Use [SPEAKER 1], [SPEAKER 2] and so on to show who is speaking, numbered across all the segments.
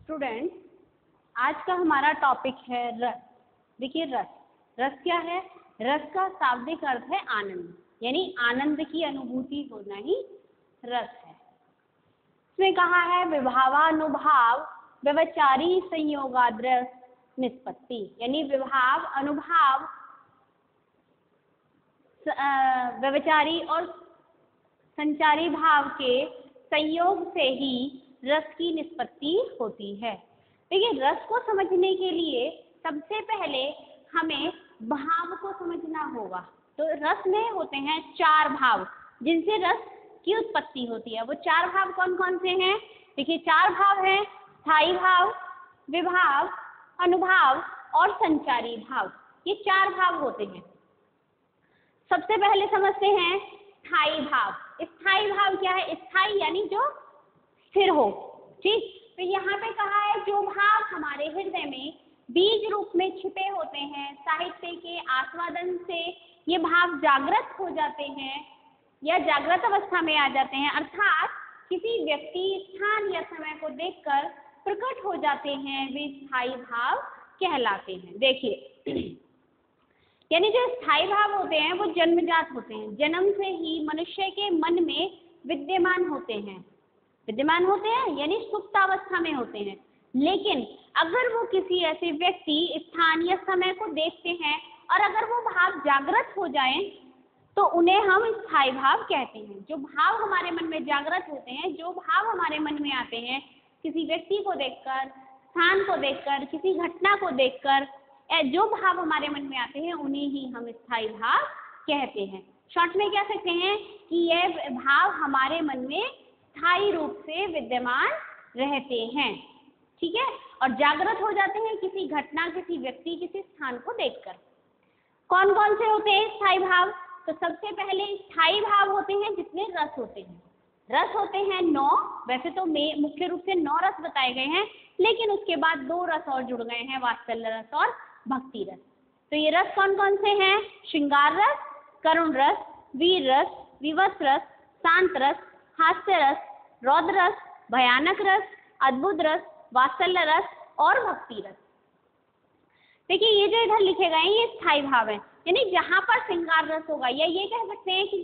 [SPEAKER 1] Student, आज का हमारा टॉपिक है रस। देखिए रस, रस क्या है? रस का शाब्दिक अर्थ है आनंद, यानी आनंद की अनुभूति होना ही रस है। इसमें कहा है विभावानुभाव व्यवचारी संयोगाद्रस निष्पत्ति, यानी विभाव अनुभाव व्यवचारी और संचारी भाव के संयोग से ही रस की निष्पत्ति होती है। देखिए रस को समझने के लिए सबसे पहले हमें भाव को समझना होगा। तो रस में होते हैं चार भाव जिनसे रस की उत्पत्ति होती है। वो चार भाव कौन कौन से हैं? देखिए चार भाव हैं, स्थायी भाव, विभाव, अनुभाव और संचारी भाव। ये चार भाव होते हैं। सबसे पहले समझते हैं स्थायी भाव। स्थायी भाव क्या है? स्थायी यानी जो स्थिर हो। ठीक, तो यहाँ पे कहा है जो भाव हमारे हृदय में बीज रूप में छिपे होते हैं, साहित्य के आस्वादन से ये भाव जागृत हो जाते हैं या जागृत अवस्था में आ जाते हैं, अर्थात किसी व्यक्ति, स्थान या समय को देखकर प्रकट हो जाते हैं, वे स्थायी भाव कहलाते हैं। देखिए यानी जो स्थायी भाव होते हैं वो जन्मजात होते हैं, जन्म से ही मनुष्य के मन में विद्यमान होते हैं यानी सुप्तावस्था में होते हैं। लेकिन अगर वो किसी ऐसे व्यक्ति, स्थान या समय को देखते हैं और अगर वो भाव जागृत हो जाएं तो उन्हें हम स्थायी भाव कहते हैं। जो भाव हमारे मन में जागृत होते हैं, जो भाव हमारे मन में आते हैं किसी व्यक्ति को देखकर, स्थान को देखकर, किसी घटना को देखकर, जो भाव हमारे मन में आते हैं उन्हें ही हम स्थायी भाव कहते हैं। शॉर्ट में कह सकते हैं कि यह भाव हमारे मन में स्थायी रूप से विद्यमान रहते हैं, ठीक है, और जागृत हो जाते हैं किसी घटना, किसी व्यक्ति, किसी स्थान को देखकर। कौन कौन से होते हैं स्थायी भाव? तो सबसे पहले स्थायी भाव होते हैं जिसमें रस होते हैं। रस होते हैं 9, वैसे तो मुख्य रूप से 9 रस बताए गए हैं, लेकिन उसके बाद 2 रस और जुड़ गए हैं, वात्सल्य रस और भक्ति रस। तो ये रस कौन कौन से हैं? श्रृंगार रस, करुण रस, वीर रस, विवश रस, शांत रस, हास्य रस, रौद्र रस, भयानक रस, अद्भुत रस, वात्सल्य रस और भक्ति रस। देखिए ये जो इधर लिखे गए हैं ये स्थायी भाव है, यानी जहां पर श्रृंगार रस होगा, या ये कह सकते हैं कि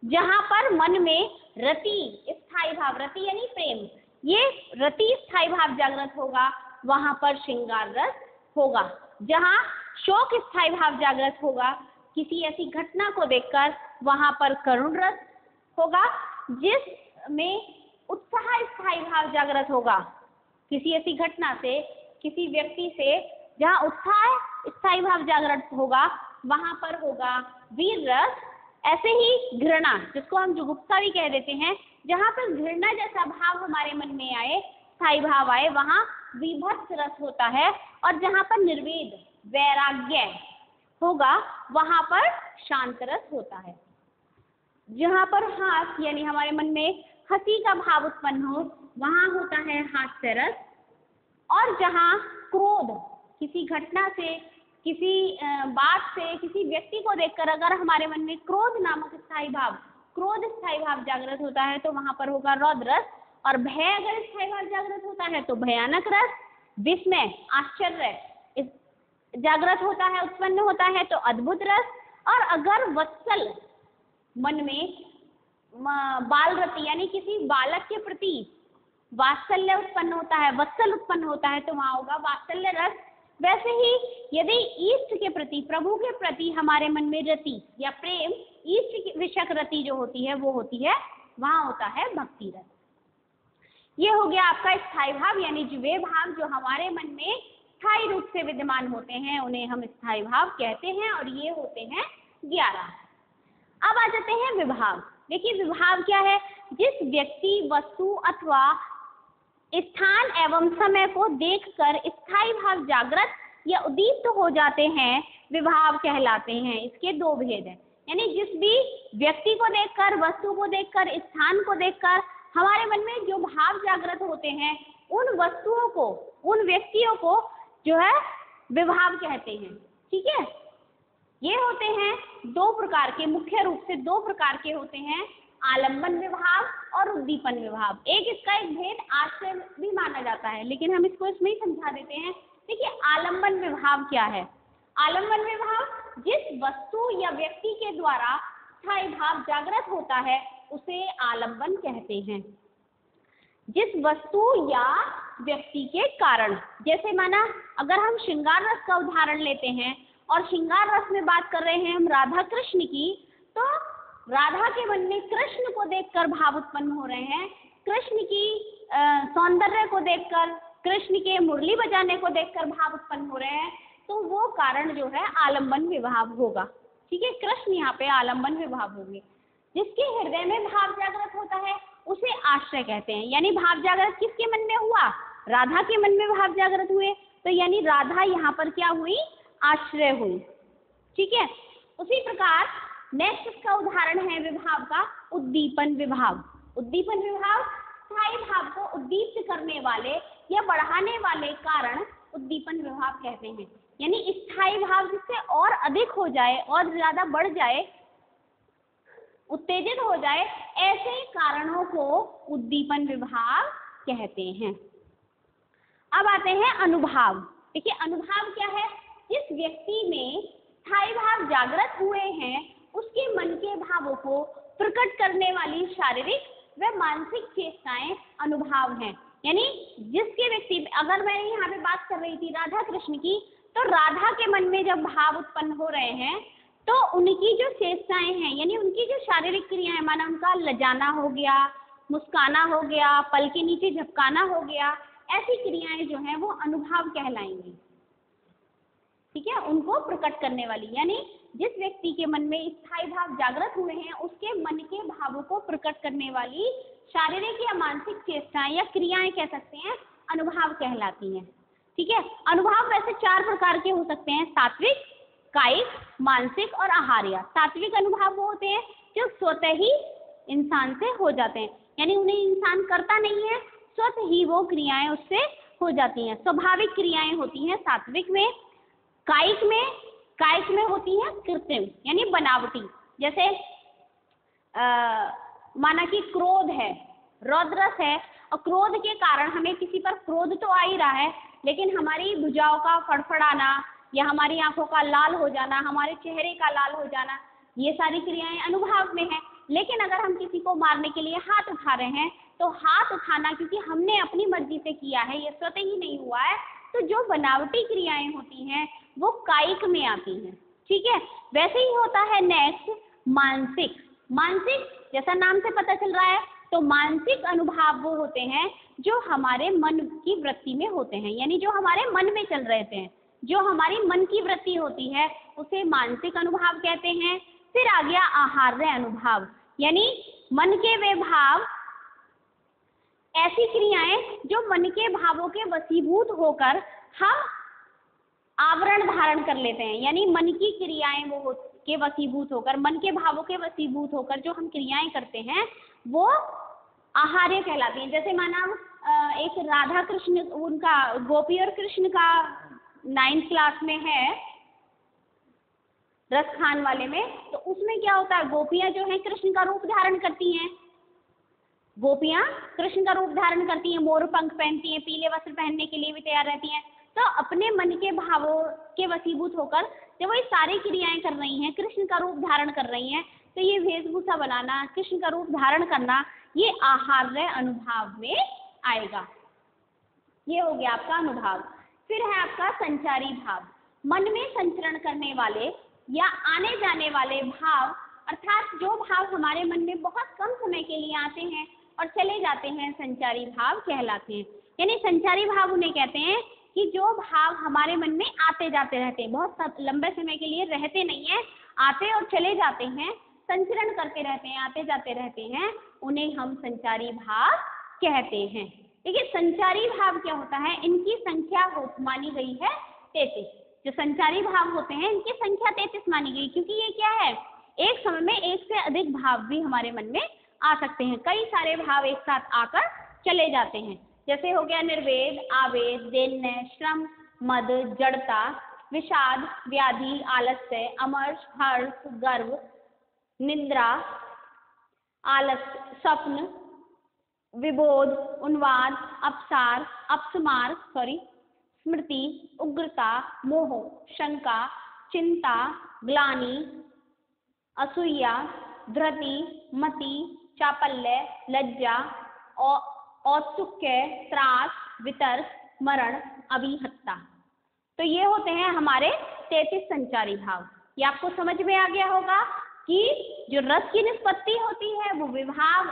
[SPEAKER 1] जहां पर मन में रति, स्थायी भाव, रति यानी प्रेम, ये रति स्थायी भाव जागृत होगा, वहां पर श्रृंगार रस होगा। जहां शोक स्थायी भाव जागृत होगा किसी ऐसी घटना को देखकर, वहां पर करुण रस होगा। जिसमें उत्साह स्थायी भाव जागृत होगा किसी ऐसी घटना से, किसी व्यक्ति से, जहां उत्साह स्थायी भाव जागृत होगा वहां पर होगा वीर रस। ऐसे ही घृणा, जिसको हम जुगुप्सा भी कह देते हैं, जहां पर घृणा जैसा भाव हमारे मन में आए, स्थायी भाव आए, वहां विभत्स रस होता है। और जहां पर निर्वेद, वैराग्य होगा वहां पर शांत रस होता है। जहां पर हास यानी हमारे मन में हंसी का भाव उत्पन्न हो वहां होता है हास्य रस। और जहां क्रोध, किसी घटना से, किसी बात से, किसी व्यक्ति को देखकर अगर हमारे मन में क्रोध नामक स्थायी भाव, क्रोध स्थायी भाव जागृत होता है तो वहां पर होगा रौद्र रस। और भय अगर स्थायी भाव जागृत होता है तो भयानक रस। विस्मय, आश्चर्य जागृत होता है, उत्पन्न होता है तो अद्भुत रस। और अगर वत्सल, मन में बाल रति यानी किसी बालक के प्रति वात्सल्य उत्पन्न होता है, वत्सल उत्पन्न होता है तो वहां होगा वात्सल्य रस। वैसे ही यदि ईष्ट के प्रति, प्रभु के प्रति हमारे मन में रति या प्रेम, ईष्ट विषयक रति जो होती है वो होती है, वहां होता है भक्ति रस। ये हो गया आपका स्थायी भाव, यानी वे भाव जो हमारे मन में स्थायी रूप से विद्यमान होते हैं उन्हें हम स्थायी भाव कहते हैं, और ये होते हैं 11। अब आ जाते हैं विभाव। देखिए विभाव क्या है? जिस व्यक्ति, वस्तु अथवा स्थान एवं समय को देखकर स्थायी भाव जागृत या उद्दीप्त हो जाते हैं, विभाव कहलाते हैं। इसके 2 भेद हैं, यानी जिस भी व्यक्ति को देखकर, वस्तु को देखकर, स्थान को देखकर हमारे मन में जो भाव जागृत होते हैं, उन वस्तुओं को, उन व्यक्तियों को जो है विभाव कहते हैं, ठीक है। ये होते हैं 2 प्रकार के, मुख्य रूप से 2 प्रकार के होते हैं, आलंबन विभाव और उद्दीपन विभाव। एक इसका एक भेद आश्रय भी माना जाता है, लेकिन हम इसको इसमें ही समझा देते हैं। देखिए आलंबन विभाव क्या है। आलंबन विभाव जिस वस्तु या व्यक्ति के द्वारा स्थायी भाव जागृत होता है उसे आलंबन कहते हैं। जिस वस्तु या व्यक्ति के कारण, जैसे माना अगर हम श्रृंगार रस का उदाहरण लेते हैं और श्रृंगार रस में बात कर रहे हैं हम राधा कृष्ण की, तो राधा के मन में कृष्ण को देखकर भाव उत्पन्न हो रहे हैं, कृष्ण की सौंदर्य को देखकर, कृष्ण के मुरली बजाने को देखकर भाव उत्पन्न हो रहे हैं, तो वो कारण जो है आलंबन विभाव होगा। ठीक है, कृष्ण यहाँ पे आलंबन विभाव होंगे। जिसके हृदय में भाव जागृत होता है उसे आश्रय कहते हैं। यानी भाव जागृत किसके मन में हुआ, राधा के मन में भाव जागृत हुए, तो यानी राधा यहाँ पर क्या हुई, आश्रय हुई। ठीक है, उसी प्रकार नेक्स्ट इसका उदाहरण है विभाव का उद्दीपन विभाव। उद्दीपन विभाव स्थायी भाव को उद्दीप्त करने वाले या बढ़ाने वाले कारण उद्दीपन विभाव कहते हैं। यानी स्थायी भाव जिससे और अधिक हो जाए और ज्यादा बढ़ जाए, उत्तेजित हो जाए, ऐसे कारणों को उद्दीपन विभाव कहते हैं। अब आते हैं अनुभाव। देखिए अनुभाव क्या है, जिस व्यक्ति में स्थायी भाव जागृत हुए हैं उसके मन के भावों को प्रकट करने वाली शारीरिक व मानसिक चेष्टाएं अनुभाव हैं। यानी जिसके व्यक्ति, अगर मैं यहाँ पे बात कर रही थी राधा कृष्ण की, तो राधा के मन में जब भाव उत्पन्न हो रहे हैं तो उनकी जो चेष्टाएं हैं, यानी उनकी जो शारीरिक क्रियाएं, माना उनका लजाना हो गया, मुस्काना हो गया, पल के नीचे झपकाना हो गया, ऐसी क्रियाएं जो हैं वो अनुभाव कहलाएंगी। ठीक है, उनको प्रकट करने वाली, यानी जिस व्यक्ति के मन में स्थायी भाव जागृत हुए हैं उसके मन के भावों को प्रकट करने वाली शारीरिक या मानसिक चेष्टाएं या क्रियाएं कह सकते हैं, अनुभाव कहलाती हैं। ठीक है, अनुभाव वैसे 4 प्रकार के हो सकते हैं, सात्विक, कायिक, मानसिक और आहार्य। सात्विक अनुभाव वो होते हैं जो स्वतः ही इंसान से हो जाते हैं, यानी उन्हें इंसान करता नहीं है, स्वतः ही वो क्रियाएं उससे हो जाती हैं, स्वाभाविक क्रियाएं होती हैं सात्विक में। कायिक में होती है कृत्रिम, यानी बनावटी। जैसे माना कि क्रोध है, रौद्रस है, और क्रोध के कारण हमें किसी पर क्रोध तो आ ही रहा है, लेकिन हमारी भुजाओं का फड़फड़ाना या हमारी आंखों का लाल हो जाना, हमारे चेहरे का लाल हो जाना, ये सारी क्रियाएं अनुभाव में है। लेकिन अगर हम किसी को मारने के लिए हाथ उठा रहे हैं तो हाथ उठाना क्योंकि हमने अपनी मर्जी से किया है, ये स्वतः ही नहीं हुआ है, तो जो बनावटी क्रियाएं होती हैं वो कायिक में आती हैं। ठीक है, वैसे ही होता है नेक्स्ट मानसिक। मानसिक जैसा नाम से पता चल रहा है, तो मानसिक अनुभाव वो होते हैं जो हमारे मन की वृत्ति में होते हैं, यानी जो हमारे मन में चल रहे थे, जो हमारी मन की वृत्ति होती है उसे मानसिक अनुभाव कहते हैं। फिर आ गया आहार्य अनुभाव, यानी मन के वे भाव, ऐसी क्रियाएं जो मन के भावों के वशीभूत होकर हम आवरण धारण कर लेते हैं, यानी मन की क्रियाएं वो के वशीभूत होकर, मन के भावों के वशीभूत होकर जो हम क्रियाएं करते हैं वो आहार्य कहलाती हैं। जैसे माना एक राधा कृष्ण, उनका गोपी और कृष्ण का 9th क्लास में है, रस खान वाले में, तो उसमें क्या होता है, गोपियां जो हैं कृष्ण का रूप धारण करती हैं, गोपियां कृष्ण का रूप धारण करती हैं, मोर पंख पहनती हैं, पीले वस्त्र पहनने के लिए भी तैयार रहती हैं। तो अपने मन के भावों के वशीभूत होकर जब वो सारी क्रियाएं कर रही हैं, कृष्ण का रूप धारण कर रही हैं, तो ये वेशभूषा बनाना, कृष्ण का रूप धारण करना, ये आहार्य अनुभाव में आएगा। ये हो गया आपका अनुभाव। फिर है आपका संचारी भाव। मन में संचरण करने वाले या आने जाने वाले भाव, अर्थात जो भाव हमारे मन में बहुत कम समय के लिए आते हैं और चले जाते हैं, संचारी भाव कहलाते हैं। यानी संचारी भाव उन्हें कहते हैं कि जो भाव हमारे मन में आते जाते रहते हैं, बहुत लंबे समय के लिए रहते नहीं हैं, आते और चले जाते हैं, संचरण करते रहते हैं, आते जाते रहते हैं, उन्हें हम संचारी भाव कहते हैं। देखिए संचारी भाव क्या होता है, इनकी संख्या मानी गई है 33। जो संचारी भाव होते हैं इनकी संख्या 33 मानी गई, क्योंकि ये क्या है, एक समय में एक से अधिक भाव भी हमारे मन में आ सकते हैं, कई सारे भाव एक साथ आकर चले जाते हैं। जैसे हो गया निर्वेद, आवेद, दैन्य, श्रम, मद, जड़ता, विषाद, व्याधि, आलस्य, अमर्ष, हर्ष, गर्व, निद्रा, आलस्य, स्वप्न, विबोध, उन्माद, अपसार, अपस्मार स्मृति, उग्रता, मोह, शंका, चिंता, ग्लानि, असूया, धृति, मति, चापल्य, लज्जा, औत्सुक्य, त्रास, वितर्क, मरण, अभिहत्ता। तो ये होते हैं हमारे 33 संचारी भाव। ये आपको समझ में आ गया होगा कि जो रस की निष्पत्ति होती है वो विभाव,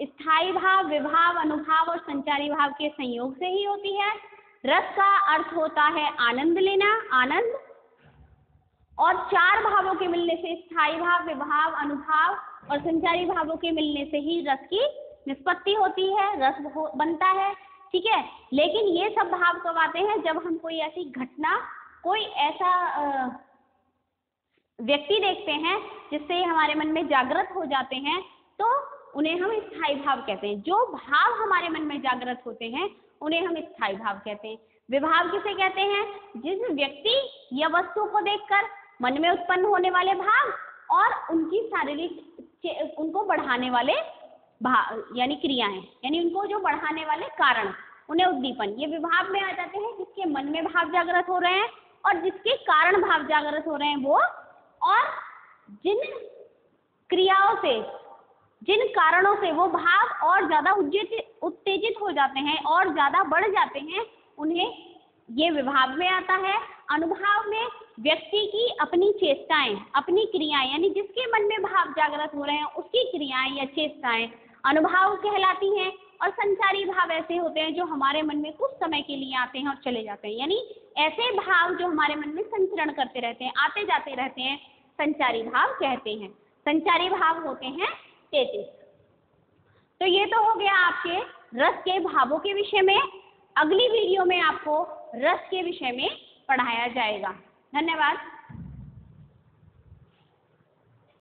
[SPEAKER 1] स्थायी भाव, विभाव, अनुभाव और संचारी भाव के संयोग से ही होती है। रस का अर्थ होता है आनंद लेना, आनंद, और 4 भावों के मिलने से, स्थायी भाव, विभाव, अनुभाव और संचारी भावों के मिलने से ही रस की निष्पत्ति होती है, रस बनता है। ठीक है, लेकिन ये सब भाव कब आते हैं? जब हम कोई ऐसी घटना, कोई ऐसा व्यक्ति देखते हैं जिससे हमारे मन में जागृत हो जाते हैं, तो उन्हें हम स्थायी भाव कहते हैं। जो भाव हमारे मन में जागृत होते हैं उन्हें हम स्थायी भाव कहते हैं। विभाव किसे कहते हैं? जिस व्यक्ति या वस्तु को देखकर मन में उत्पन्न होने वाले भाव और उनकी शारीरिक, उनको बढ़ाने वाले भाव यानी क्रियाएं, यानी उनको जो बढ़ाने वाले कारण, उन्हें उद्दीपन, ये विभाव में आ जाते हैं। जिसके मन में भाव जागृत हो रहे हैं और जिसके कारण भाव जागृत हो रहे हैं वो, और जिन क्रियाओं से, जिन कारणों से वो भाव और ज्यादा उत्तेजित हो जाते हैं और ज्यादा बढ़ जाते हैं, उन्हें ये विभाव में आता है। अनुभाव में व्यक्ति की अपनी चेष्टाएं, अपनी क्रियाएं, यानी जिसके मन में भाव जागृत हो रहे हैं उसकी क्रियाएं या चेष्टाएं अनुभाव कहलाती हैं। और संचारी भाव ऐसे होते हैं जो हमारे मन में कुछ समय के लिए आते हैं और चले जाते हैं, यानी ऐसे भाव जो हमारे मन में संचरण करते रहते हैं, आते जाते रहते हैं, संचारी भाव कहते हैं। संचारी भाव होते हैं 33। तो ये तो हो गया आपके रस के भावों के विषय में। अगली वीडियो में आपको रस के विषय में पढ़ाया जाएगा। धन्यवाद।